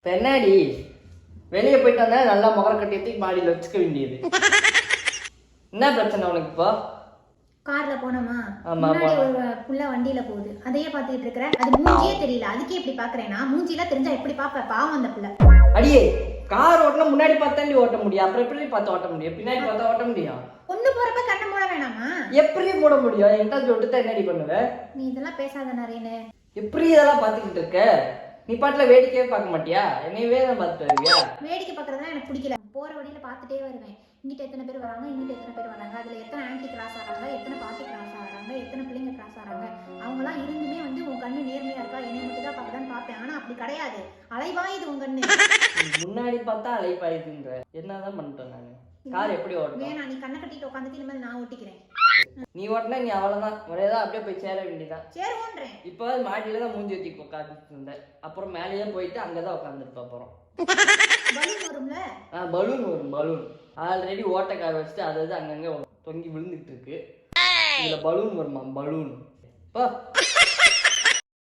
பெண்ணாடி வெளியே போயிட்டு வந்தா நல்லா முகர கட்டி மாடியில் வச்சுக்க வேண்டியது. என்ன பிரச்சனை உனக்கு இப்போ? கார்ல போனோமா, முன்னாடி ஒரு புள்ள வண்டியில போகுது, அதையே பாத்துக்கிட்டு இருக்கிற. அது மூஞ்சியே தெரியல, அதுக்கே இப்படி பாக்குறேன்னா மூஞ்சிலாம் தெரிஞ்சா எப்படி பாப்ப? பாவம் அந்த புள்ள. அடியே, கார் ஓட்டணும் முன்னாடி பார்த்தாண்டி ஓட்ட முடியும், அப்புறம் எப்படி பார்த்து ஓட்ட முடியும்? பின்னாடி பார்த்தா ஓட்ட முடியும்? ஒண்ணு போறப்ப கண்ணை மூட வேணாமா? எப்படி மூட முடியும்? என்கிட்ட சொல்லிட்டு என்னடி பண்ணுவ? நீ இதெல்லாம் பேசாத நரேனு. எப்படி இதெல்லாம் பாத்துக்கிட்டு இருக்க? நீ பாட்டுல வேடிக்கையே பார்க்க மாட்டியா? என்னையவே தான் பார்த்துட்டு வருவியா? வேடிக்கை பார்க்கறதுலாம் எனக்கு பிடிக்கல. போற வழியில பார்த்துட்டே வருவேன். இங்கிட்ட எத்தனை பேர் வராங்க, இங்கிட்ட எத்தனை பேர் வராங்க, அதுல எத்தனை ஆன்டி கிராஸ் ஆறாங்க, எத்தனை பாட்டி கிராஸ் ஆறாங்க, எத்தனை பிள்ளைங்க கிராஸ் ஆறாங்க. அவங்கலாம் இருந்துமே வந்து உன் கண்ணு நேர்மையா இருக்கா, என்னை மட்டும் தான் பார்க்கதான்னு பார்ப்பேன். ஆனா அப்படி கிடையாது, அலைவாயுது உன் கண்ணு. முன்னாடி பார்த்தா அலைப்பாயுதுன்ற. என்னதான் பண்ணிட்டேன் நானு? கார் எப்படி ஓட்டணும்? வேணா, நீ கண்ணை கட்டிட்டு உட்காந்துட்டு இனிமேல் நான் ஓட்டிக்கிறேன். நீ ஓட்டினா நீ அவ்வளவுதான், ஒரேதான் அப்படியே போய் சேர வேண்டியதான். சேருவோன்றேன். இப்போ மாடியில தான் மூஞ்சி ஊத்தி உட்காந்துட்டு இருந்தேன், அப்புறம் மேலேயே போயிட்டு அங்கதான் உட்காந்துருப்ப. அப்புறம் பலூன் வரும்ல? பலூன் வரும். பலூன் ஆல்ரெடி ஓட்ட கார் வச்சுட்டு அது அங்கங்க தொங்கி விழுந்துட்டு இருக்கு. இதுல பலூன் வருமா? பலூன்.